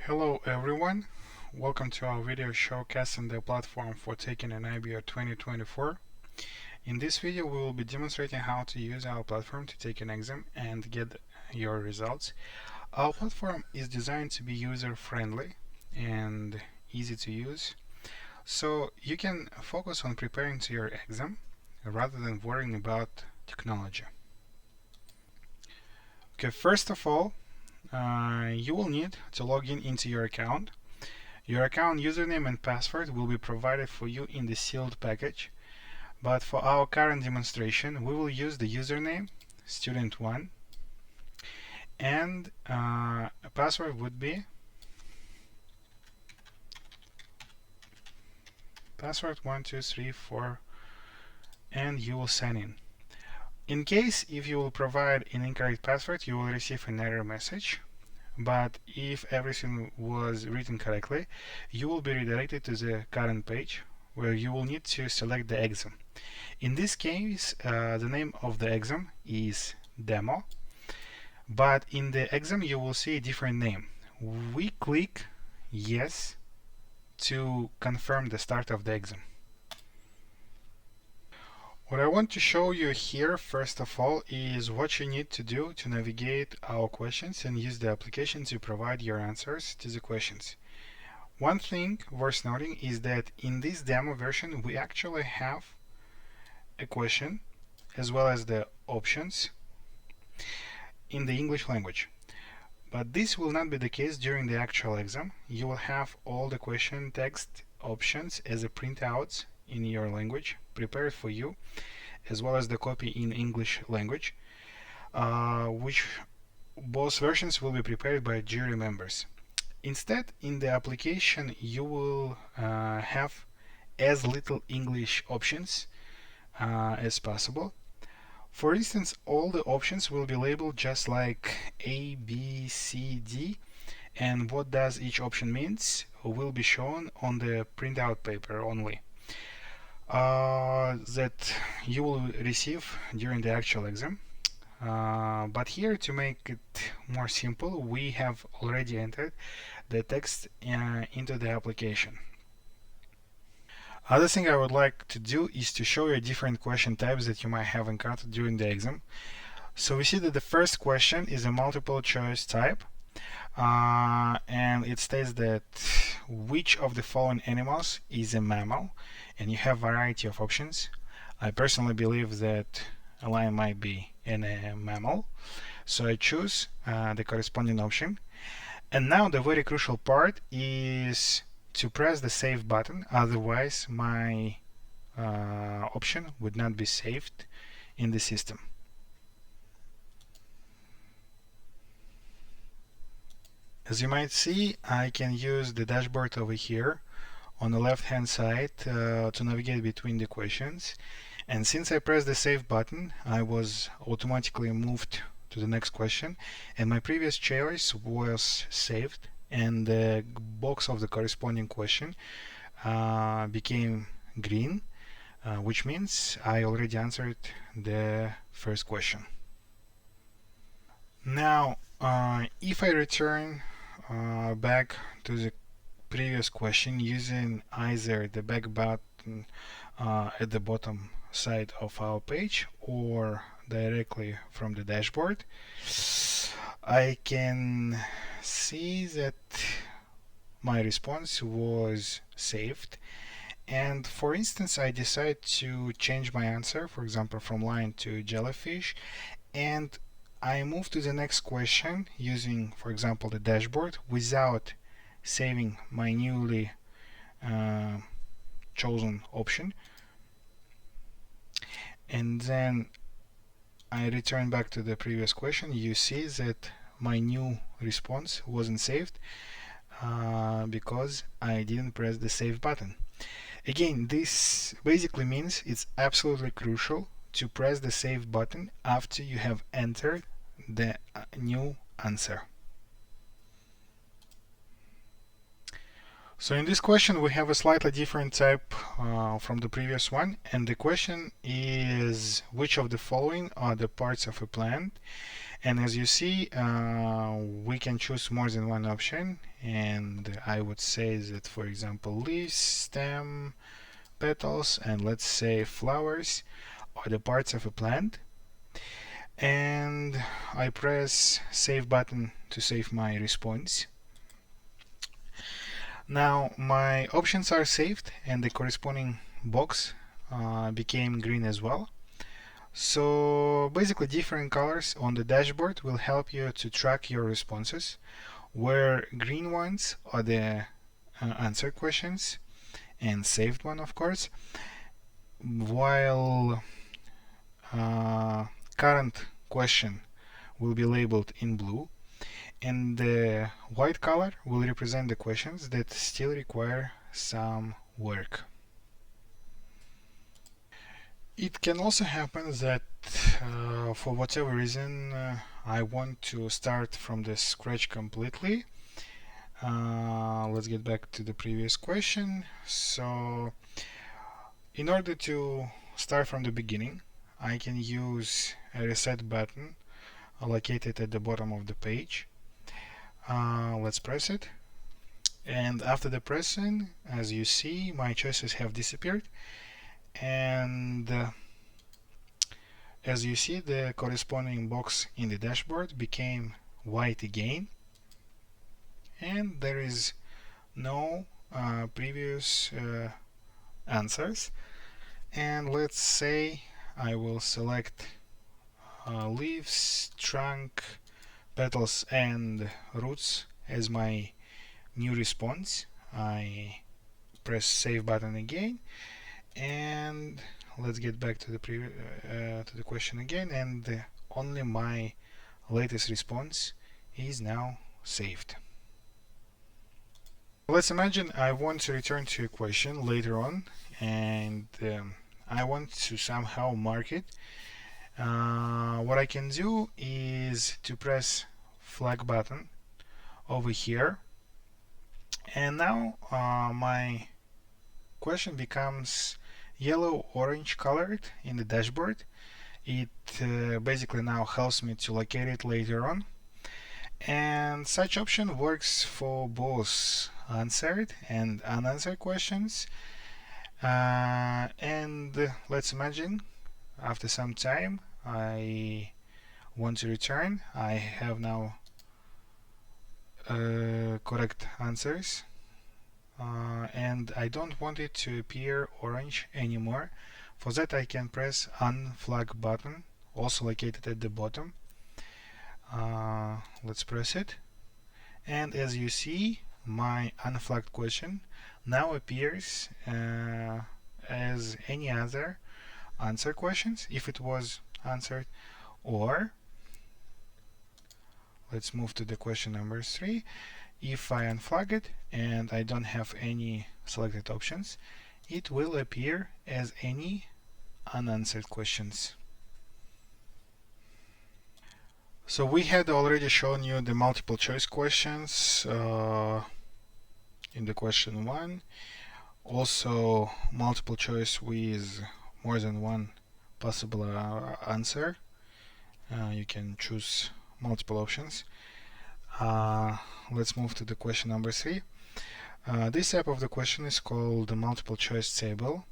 Hello everyone, welcome to our video showcasing the platform for taking an IBR 2024. In this video we will be demonstrating how to use our platform to take an exam and get your results. Our platform is designed to be user-friendly and easy to use, so you can focus on preparing to your exam rather than worrying about technology. Okay, first of all, you will need to log in into your account. Your account username and password will be provided for you in the sealed package, but for our current demonstration we will use the username student1 and password would be password 1234, and you will sign in. In case if you will provide an incorrect password, you will receive an error message. But if everything was written correctly, you will be redirected to the current page where you will need to select the exam. In this case, the name of the exam is demo, but in the exam you will see a different name. We click yes to confirm the start of the exam. What I want to show you here, first of all, is what you need to do to navigate our questions and use the application to provide your answers to the questions. One thing worth noting is that in this demo version we actually have a question as well as the options in the English language. But this will not be the case during the actual exam. You will have all the question text options as a printouts in your language prepared for you, as well as the copy in English language, which both versions will be prepared by jury members. Instead, in the application you will have as little English options as possible. For instance, all the options will be labeled just like A, B, C, D, and what does each option means will be shown on the printout paper only that you will receive during the actual exam. But here, to make it more simple, we have already entered the text into the application. Other thing I would like to do is to show you different question types that you might have encountered during the exam. So we see that the first question is a multiple choice type, and it states that which of the following animals is a mammal, and you have variety of options. I personally believe that a lion might be a mammal, so I choose the corresponding option. And now the very crucial part is to press the save button, otherwise my option would not be saved in the system. As you might see, I can use the dashboard over here on the left hand side to navigate between the questions, and since I pressed the save button I was automatically moved to the next question, and my previous choice was saved, and the box of the corresponding question became green, which means I already answered the first question. Now if I return back to the previous question using either the back button at the bottom side of our page or directly from the dashboard, I can see that my response was saved. And for instance, I decide to change my answer, for example, from lion to jellyfish, and I move to the next question using, for example, the dashboard without saving my newly chosen option, and then I return back to the previous question. You see that my new response wasn't saved because I didn't press the save button. Again, this basically means it's absolutely crucial to press the save button after you have entered the new answer. So in this question we have a slightly different type from the previous one, and the question is which of the following are the parts of a plant, And as you see, we can choose more than one option, and I would say that, for example, leaves, stem, petals, and let's say flowers are the parts of a plant. And I press save button to save my response. Now my options are saved and the corresponding box became green as well. So basically different colors on the dashboard will help you to track your responses, where green ones are the answered questions and saved one, of course, while current question will be labeled in blue, and the white color will represent the questions that still require some work. It can also happen that for whatever reason I want to start from the scratch completely. Let's get back to the previous question. So in order to start from the beginning, I can use a reset button located at the bottom of the page. Let's press it. And after the pressing, as you see, my choices have disappeared. And as you see, the corresponding box in the dashboard became white again. And there is no previous answers. And let's say I will select leaves, trunk, petals, and roots as my new response. I press save button again, and let's get back to the question again, and only my latest response is now saved. Let's imagine I want to return to a question later on, and I want to somehow mark it. What I can do is to press flag button over here, and now my question becomes yellow orange colored in the dashboard. It basically now helps me to locate it later on, and such option works for both answered and unanswered questions. And let's imagine after some time I want to return. I have now correct answers, and I don't want it to appear orange anymore. For that I can press unflag button, also located at the bottom. Let's press it, and as you see, my unflagged question now appears as any other answer questions if it was answered. Or let's move to the question number 3. If I unflag it and I don't have any selected options, it will appear as any unanswered questions. So we had already shown you the multiple choice questions in the question 1. Also multiple choice with more than one possible answer. You can choose multiple options. Let's move to the question number 3. This type of the question is called the multiple choice table,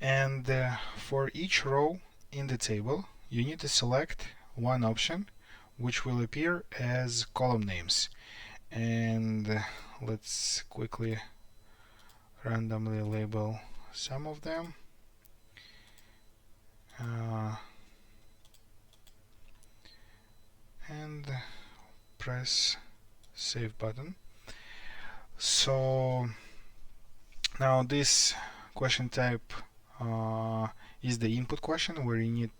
and for each row in the table you need to select one option which will appear as column names. And let's quickly randomly label some of them. And press save button. So now this question type is the input question, where you need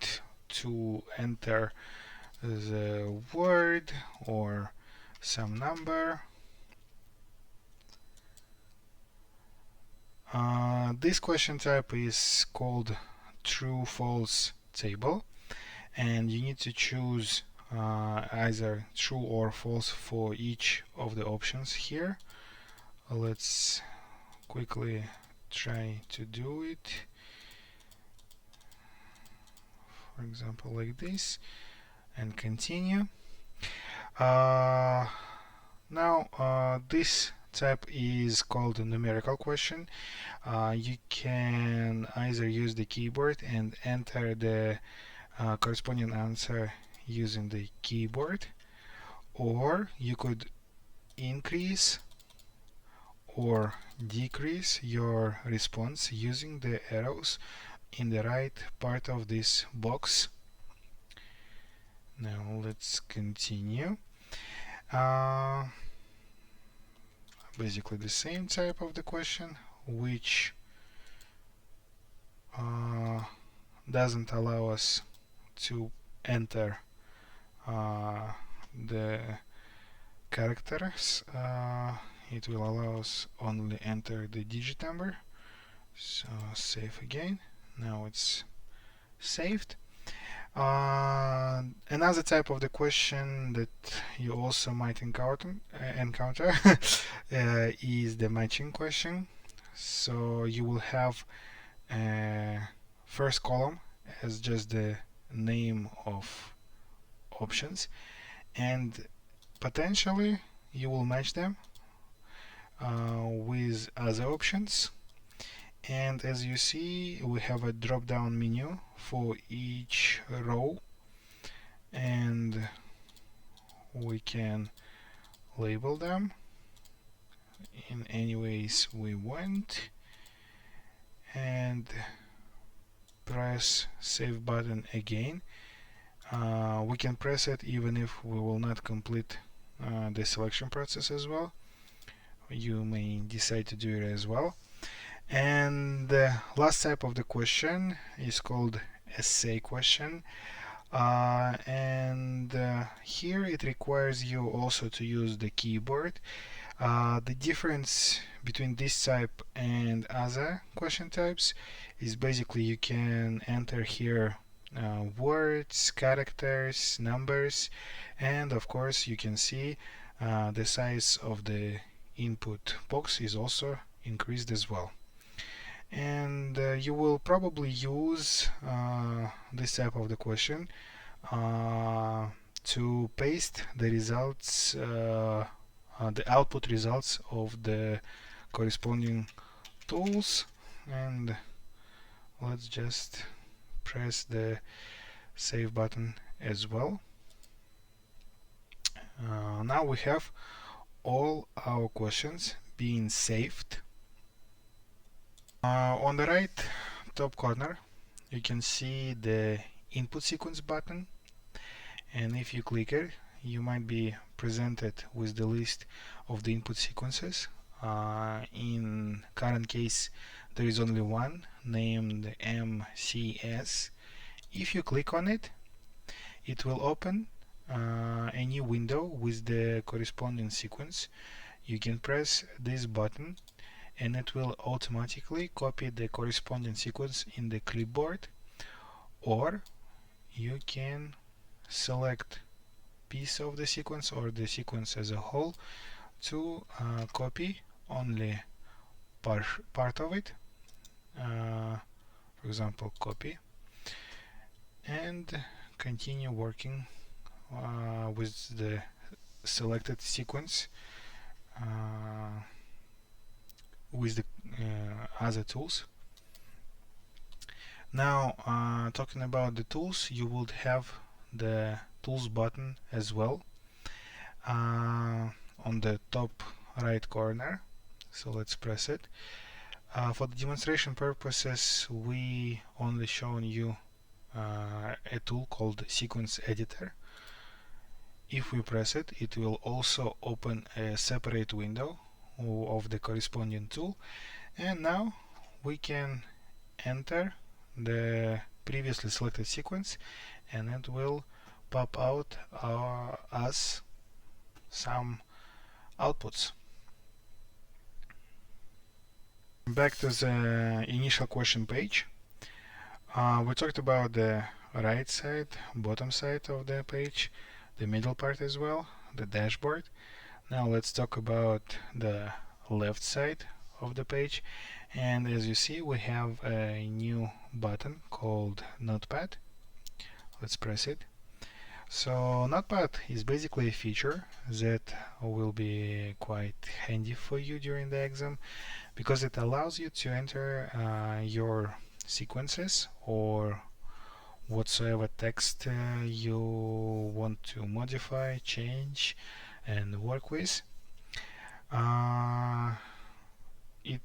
to enter the word or some number. This question type is called true false table, and you need to choose either true or false for each of the options here. Let's quickly try to do it, for example like this, and continue. Uh, Now, this type is called a numerical question. You can either use the keyboard and enter the corresponding answer using the keyboard, or you could increase or decrease your response using the arrows in the right part of this box. Now let's continue. Uh, Basically the same type of the question, which uh, doesn't allow us to enter the characters. It will allow us only enter the digit number. So save again. Now it's saved. Another type of the question that you also might encounter is the matching question. So you will have first column as just the name of options, and potentially you will match them with other options. And as you see, we have a drop down menu for each row, and we can label them in any ways we want and press save button again. We can press it even if we will not complete the selection process as well. You may decide to do it as well. And the last type of the question is called essay question. Here it requires you also to use the keyboard. The difference between this type and other question types is basically you can enter here words, characters, numbers, and of course you can see the size of the input box is also increased as well. And you will probably use this type of the question to paste the results, the output results of the corresponding tools. And let's just press the save button as well. Now we have all our questions being saved. On the right top corner you can see the input sequence button, and if you click it you might be presented with the list of the input sequences. In current case there is only one named MCS. If you click on it, it will open a new window with the corresponding sequence. You can press this button and it will automatically copy the corresponding sequence in the clipboard, or you can select piece of the sequence or the sequence as a whole to copy only part of it, for example copy, and continue working with the selected sequence with the other tools. Now talking about the tools, you would have the tools button as well on the top right corner, so let's press it. For the demonstration purposes we only shown you a tool called sequence editor. If we press it, it will also open a separate window of the corresponding tool, and now we can enter the previously selected sequence and it will pop out as some outputs. Back to the initial question page. We talked about the right side, bottom side of the page, the middle part as well, the dashboard. Now let's talk about the left side of the page, and as you see we have a new button called notepad. Let's press it. So Notepad is basically a feature that will be quite handy for you during the exam because it allows you to enter your sequences or whatsoever text you want to modify, change, and work with. Uh, it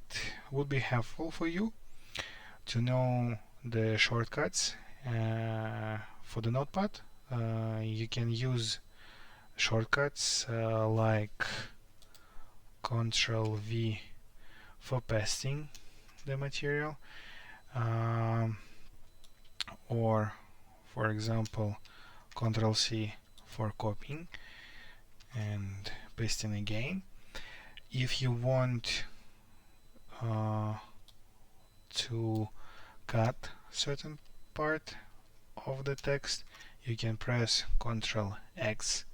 would be helpful for you to know the shortcuts for the notepad. You can use shortcuts like Ctrl V for pasting the material, um, or for example Ctrl C for copying and pasting again. If you want uh, to cut certain part of the text, you can press Ctrl X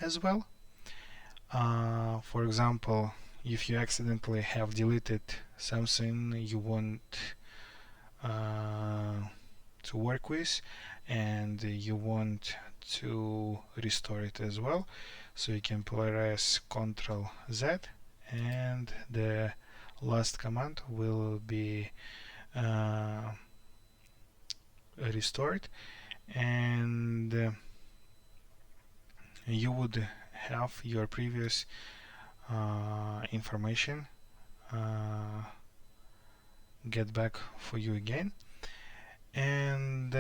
as well. For example, if you accidentally have deleted something you want to work with and you want to restore it as well, so you can press Ctrl Z and the last command will be restored, and you would have your previous information get back for you again. And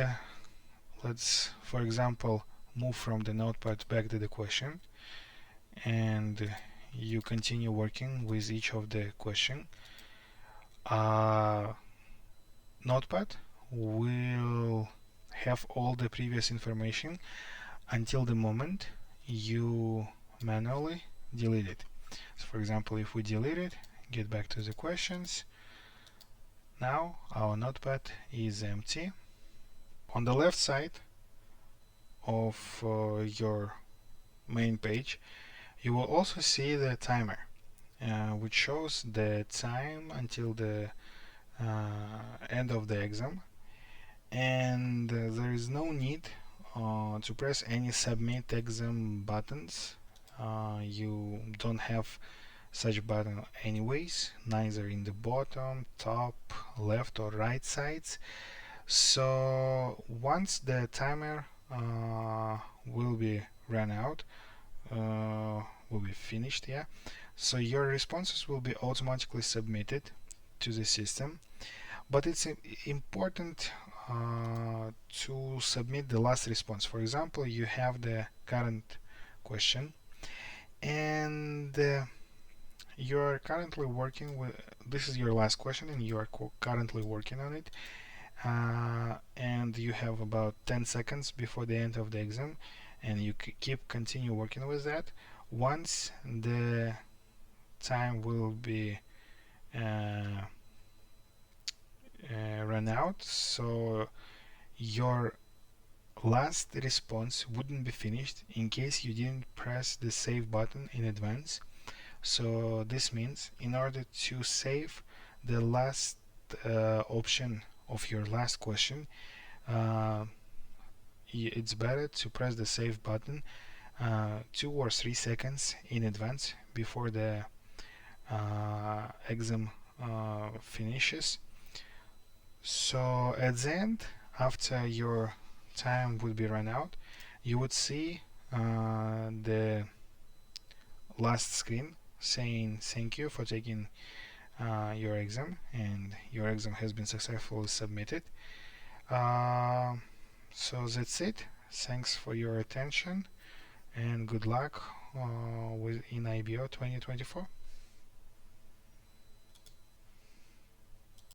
let's, for example, move from the notepad back to the question, and you continue working with each of the question. Notepad will have all the previous information until the moment you manually delete it. So for example, if we delete it, get back to the questions, now our notepad is empty. On the left side of your main page, you will also see the timer, which shows the time until the end of the exam, and there is no need to press any submit exam buttons. You don't have such button anyways, neither in the bottom, top, left or right sides. So once the timer will be run out, will be finished, yeah, so your responses will be automatically submitted to the system. But it's important to submit the last response. For example, you have the current question and you are currently working with, this is your last question and you are currently working on it, and you have about 10 seconds before the end of the exam, and you continue working with that. Once the time will be run out, so your last response wouldn't be finished in case you didn't press the save button in advance. So this means in order to save the last option of your last question, it's better to press the save button 2 or 3 seconds in advance before the exam finishes. So at the end, after your time would be run out, you would see the last screen saying thank you for taking your exam, and your exam has been successfully submitted. So that's it. Thanks for your attention and good luck in IBO 2024.